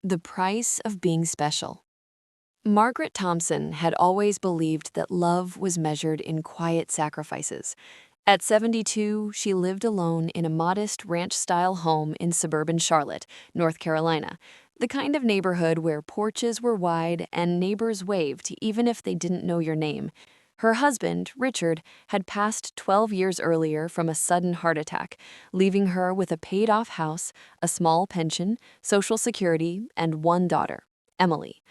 The price of being special. Margaret Thompson had always believed that love was measured in quiet sacrifices. At 72, she lived alone in a modest ranch-style home in suburban Charlotte, North Carolina, the kind of neighborhood where porches were wide and neighbors waved even if they didn't know your name. Her husband, Richard, had passed 12 years earlier from a sudden heart attack, leaving her with a paid-off house, a small pension, Social Security, and one daughter, Emily.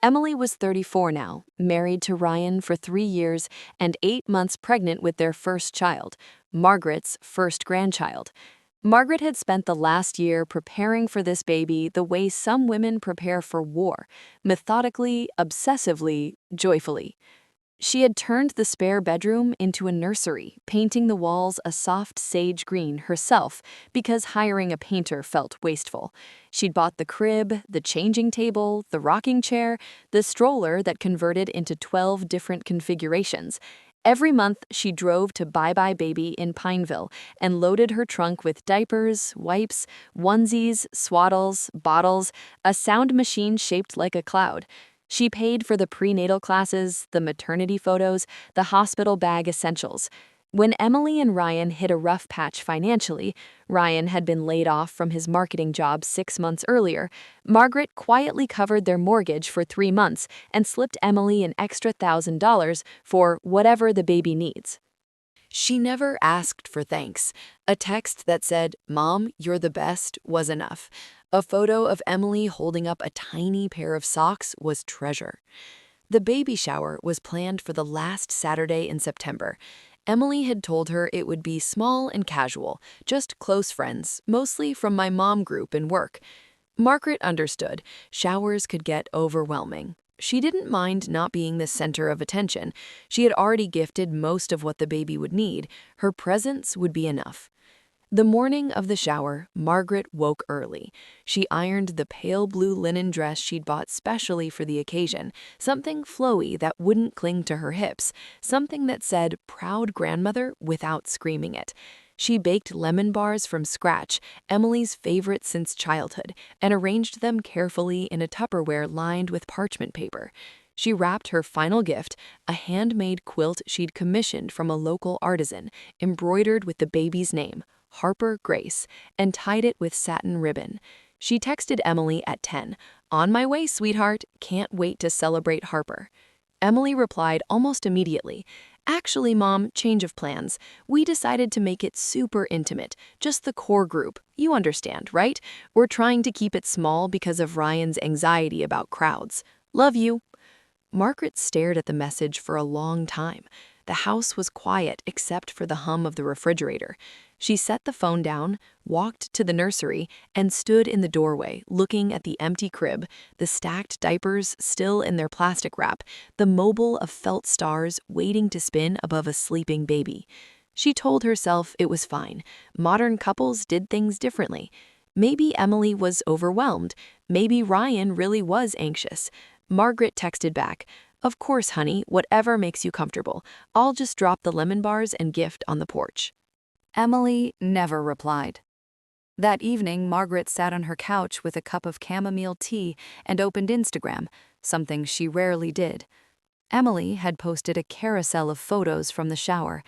Emily was 34 now, married to Ryan for 3 years and 8 months pregnant with their first child, Margaret's first grandchild. Margaret had spent the last year preparing for this baby the way some women prepare for war, methodically, obsessively, joyfully. She had turned the spare bedroom into a nursery, painting the walls a soft sage green herself because hiring a painter felt wasteful. She'd bought the crib, the changing table, the rocking chair, the stroller that converted into 12 different configurations. Every month, she drove to Bye Bye Baby in Pineville and loaded her trunk with diapers, wipes, onesies, swaddles, bottles, a sound machine shaped like a cloud. She paid for the prenatal classes, the maternity photos, the hospital bag essentials. When Emily and Ryan hit a rough patch financially, Ryan had been laid off from his marketing job 6 months earlier, Margaret quietly covered their mortgage for 3 months and slipped Emily an extra $1,000 for whatever the baby needs. She never asked for thanks. A text that said, "Mom, you're the best," was enough. A photo of Emily holding up a tiny pair of socks was treasure. The baby shower was planned for the last Saturday in September. Emily had told her it would be small and casual, just close friends, mostly from my mom group and work. Margaret understood. Showers could get overwhelming. She didn't mind not being the center of attention. She had already gifted most of what the baby would need. Her presence would be enough. The morning of the shower, Margaret woke early. She ironed the pale blue linen dress she'd bought specially for the occasion, something flowy that wouldn't cling to her hips, something that said "proud grandmother" without screaming it. She baked lemon bars from scratch, Emily's favorite since childhood, and arranged them carefully in a Tupperware lined with parchment paper. She wrapped her final gift, a handmade quilt she'd commissioned from a local artisan, embroidered with the baby's name, Harper Grace, and tied it with satin ribbon. She texted Emily at 10, "On my way, sweetheart. Can't wait to celebrate Harper." Emily replied almost immediately, "Actually, Mom, change of plans. We decided to make it super intimate, just the core group. You understand, right? We're trying to keep it small because of Ryan's anxiety about crowds. Love you." Margaret stared at the message for a long time. The house was quiet except for the hum of the refrigerator. She set the phone down, walked to the nursery, and stood in the doorway, looking at the empty crib, the stacked diapers still in their plastic wrap, the mobile of felt stars waiting to spin above a sleeping baby. She told herself it was fine. Modern couples did things differently. Maybe Emily was overwhelmed. Maybe Ryan really was anxious. Margaret texted back, "Of course, honey, whatever makes you comfortable. I'll just drop the lemon bars and gift on the porch." Emily never replied. That evening, Margaret sat on her couch with a cup of chamomile tea and opened Instagram, something she rarely did. Emily had posted a carousel of photos from the shower.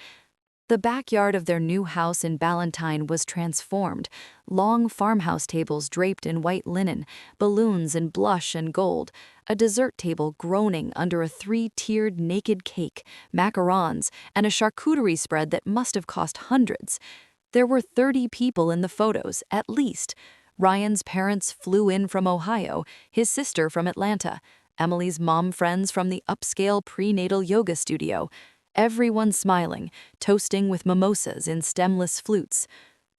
The backyard of their new house in Ballantyne was transformed. Long farmhouse tables draped in white linen, balloons in blush and gold, a dessert table groaning under a 3-tiered naked cake, macarons, and a charcuterie spread that must have cost hundreds. There were 30 people in the photos, at least. Ryan's parents flew in from Ohio, his sister from Atlanta, Emily's mom friends from the upscale prenatal yoga studio. Everyone smiling, toasting with mimosas in stemless flutes.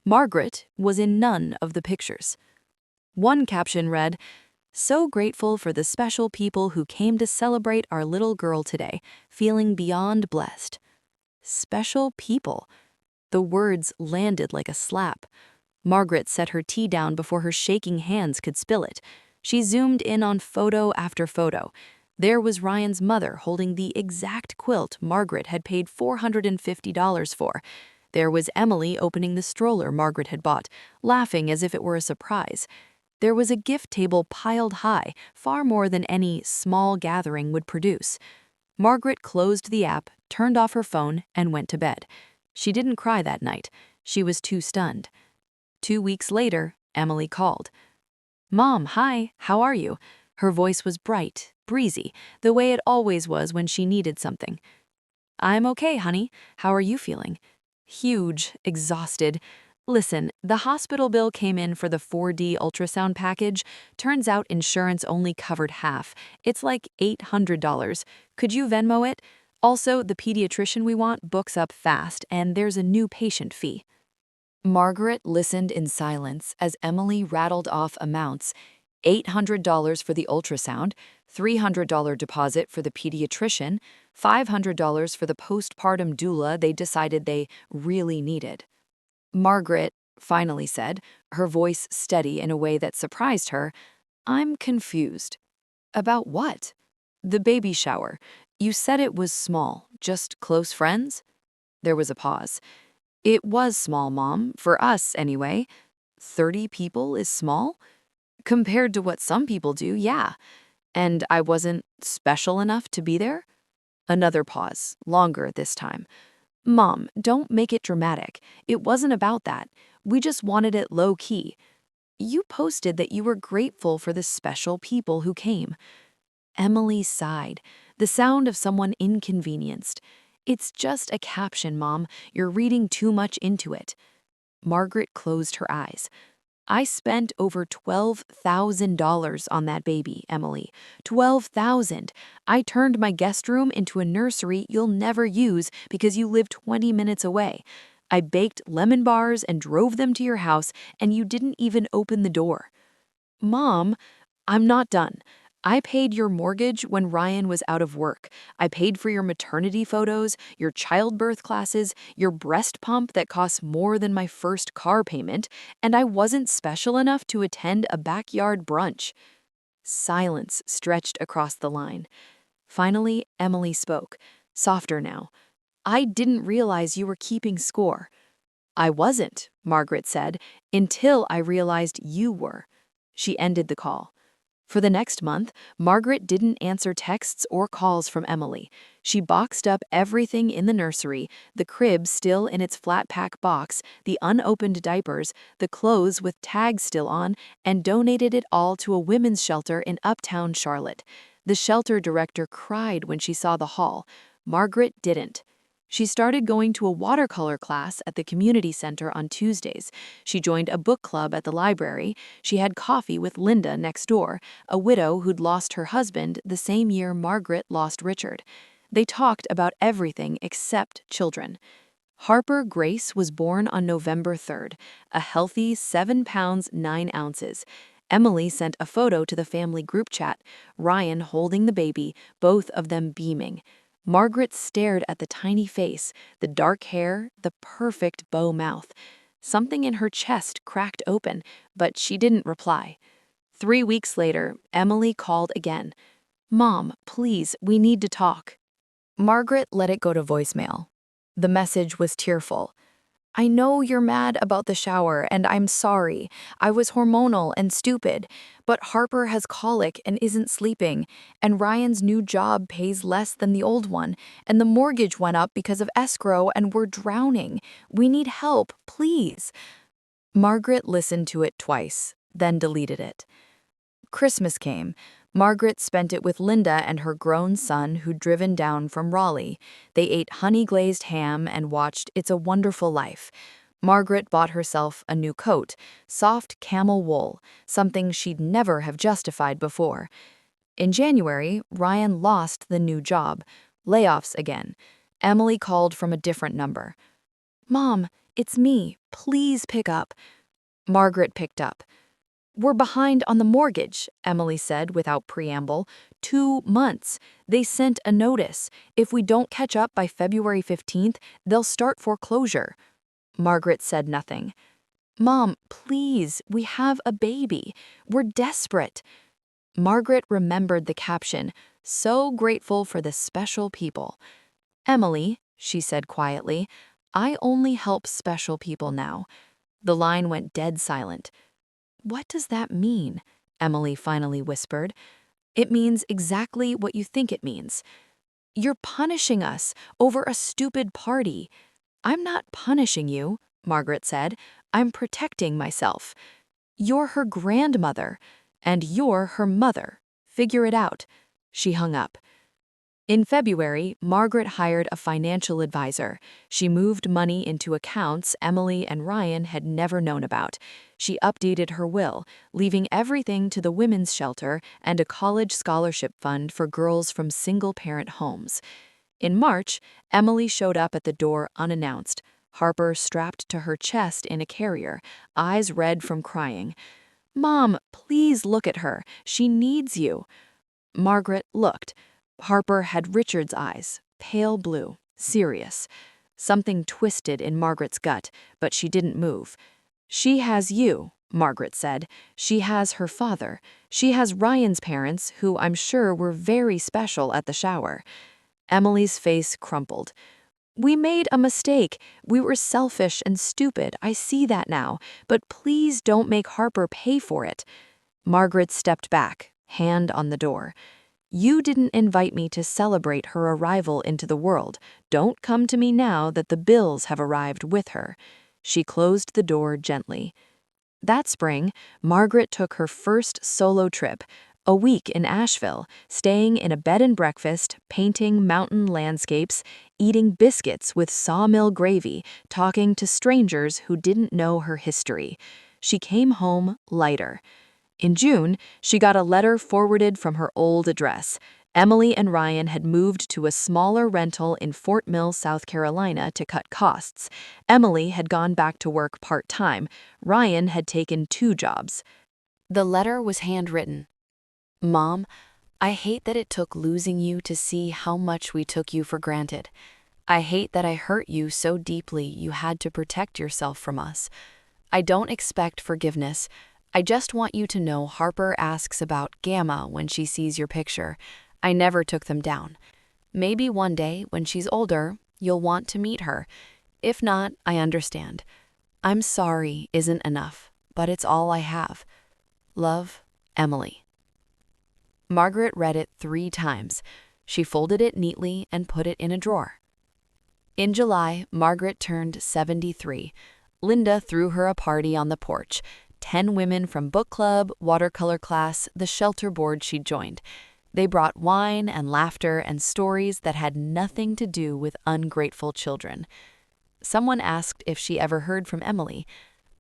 Margaret was in none of the pictures. One caption read, "So grateful for the special people who came to celebrate our little girl today, feeling beyond blessed." Special people. The words landed like a slap. Margaret set her tea down before her shaking hands could spill it. She zoomed in on photo after photo. There was Ryan's mother holding the exact quilt Margaret had paid $450 for. There was Emily opening the stroller Margaret had bought, laughing as if it were a surprise. There was a gift table piled high, far more than any small gathering would produce. Margaret closed the app, turned off her phone, and went to bed. She didn't cry that night. She was too stunned. 2 weeks later, Emily called. "Mom, hi, how are you?" Her voice was bright, breezy, the way it always was when she needed something. "I'm okay, honey. How are you feeling?" "Huge, exhausted. Listen, the hospital bill came in for the 4D ultrasound package. Turns out insurance only covered half. It's like $800. Could you Venmo it? Also, the pediatrician we want books up fast, and there's a new patient fee." Margaret listened in silence as Emily rattled off amounts: $800 for the ultrasound, $300 deposit for the pediatrician, $500 for the postpartum doula they decided they really needed. Margaret finally said, her voice steady in a way that surprised her, "I'm confused." "About what?" "The baby shower. You said it was small, just close friends?" There was a pause. "It was small, Mom, for us anyway. 30 people is small? Compared to what some people do, yeah. And I wasn't special enough to be there?" Another pause, longer this time. "Mom, don't make it dramatic. It wasn't about that. We just wanted it low-key. You posted that you were grateful for the special people who came." Emily sighed, the sound of someone inconvenienced. "It's just a caption, Mom. You're reading too much into it." Margaret closed her eyes. "I spent over $12,000 on that baby, Emily. $12,000. I turned my guest room into a nursery you'll never use because you live 20 minutes away. I baked lemon bars and drove them to your house, and you didn't even open the door." "Mom, I'm not done. I paid your mortgage when Ryan was out of work. I paid for your maternity photos, your childbirth classes, your breast pump that costs more than my first car payment, and I wasn't special enough to attend a backyard brunch." Silence stretched across the line. Finally, Emily spoke, softer now. "I didn't realize you were keeping score." "I wasn't," Margaret said, "until I realized you were." She ended the call. For the next month, Margaret didn't answer texts or calls from Emily. She boxed up everything in the nursery, the crib still in its flat-pack box, the unopened diapers, the clothes with tags still on, and donated it all to a women's shelter in uptown Charlotte. The shelter director cried when she saw the haul. Margaret didn't. She started going to a watercolor class at the community center on Tuesdays. She joined a book club at the library. She had coffee with Linda next door, a widow who'd lost her husband the same year Margaret lost Richard. They talked about everything except children. Harper Grace was born on November 3rd, a healthy 7 pounds 9 ounces. Emily sent a photo to the family group chat, Ryan holding the baby, both of them beaming. Margaret stared at the tiny face, the dark hair, the perfect bow mouth. Something in her chest cracked open, but she didn't reply. 3 weeks later, Emily called again. "Mom, please, we need to talk." Margaret let it go to voicemail. The message was tearful. "I know you're mad about the shower, and I'm sorry. I was hormonal and stupid, but Harper has colic and isn't sleeping, and Ryan's new job pays less than the old one, and the mortgage went up because of escrow, and we're drowning. We need help, please." Margaret listened to it twice, then deleted it. Christmas came. Margaret spent it with Linda and her grown son who'd driven down from Raleigh. They ate honey-glazed ham and watched It's a Wonderful Life. Margaret bought herself a new coat, soft camel wool, something she'd never have justified before. In January, Ryan lost the new job. Layoffs again. Emily called from a different number. "Mom, it's me. Please pick up." Margaret picked up. "We're behind on the mortgage," Emily said without preamble. 2 months. They sent a notice. If we don't catch up by February 15th, they'll start foreclosure. Margaret said nothing. "Mom, please, we have a baby. We're desperate." Margaret remembered the caption, "So grateful for the special people." "Emily," she said quietly, "I only help special people now." The line went dead silent. "What does that mean?" Emily finally whispered. "It means exactly what you think it means. You're punishing us over a stupid party." "I'm not punishing you," Margaret said. "I'm protecting myself. You're her grandmother, and you're her mother. Figure it out." She hung up. In February, Margaret hired a financial advisor. She moved money into accounts Emily and Ryan had never known about. She updated her will, leaving everything to the women's shelter and a college scholarship fund for girls from single-parent homes. In March, Emily showed up at the door unannounced, Harper strapped to her chest in a carrier, eyes red from crying. "Mom, please look at her. She needs you." Margaret looked. Harper had Richard's eyes, pale blue, serious. Something twisted in Margaret's gut, but she didn't move. "She has you," Margaret said. "She has her father. She has Ryan's parents, who I'm sure were very special at the shower." Emily's face crumpled. "We made a mistake. We were selfish and stupid. I see that now. But please don't make Harper pay for it." Margaret stepped back, hand on the door. "You didn't invite me to celebrate her arrival into the world. Don't come to me now that the bills have arrived with her." She closed the door gently. That spring, Margaret took her first solo trip, a week in Asheville, staying in a bed and breakfast, painting mountain landscapes, eating biscuits with sawmill gravy, talking to strangers who didn't know her history. She came home lighter. In June, she got a letter forwarded from her old address. Emily and Ryan had moved to a smaller rental in Fort Mill, South Carolina to cut costs. Emily had gone back to work part-time. Ryan had taken 2 jobs. The letter was handwritten. "Mom, I hate that it took losing you to see how much we took you for granted. I hate that I hurt you so deeply you had to protect yourself from us. I don't expect forgiveness. I just want you to know Harper asks about Gamma when she sees your picture. I never took them down. Maybe one day, when she's older, you'll want to meet her. If not, I understand. I'm sorry isn't enough, but it's all I have. Love, Emily." Margaret read it 3 times. She folded it neatly and put it in a drawer. In July, Margaret turned 73. Linda threw her a party on the porch. 10 women from book club, watercolor class, the shelter board she'd joined. They brought wine and laughter and stories that had nothing to do with ungrateful children. Someone asked if she ever heard from Emily.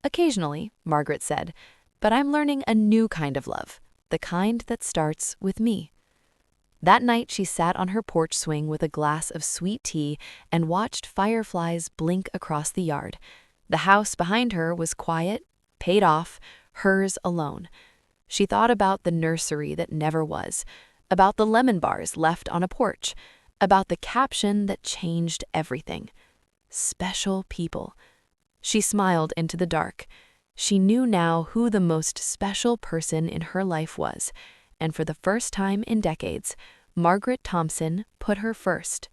"Occasionally," Margaret said, "but I'm learning a new kind of love, the kind that starts with me." That night she sat on her porch swing with a glass of sweet tea and watched fireflies blink across the yard. The house behind her was quiet, paid off, hers alone. She thought about the nursery that never was, about the lemon bars left on a porch, about the caption that changed everything. Special people. She smiled into the dark. She knew now who the most special person in her life was, and for the first time in decades, Margaret Thompson put her first.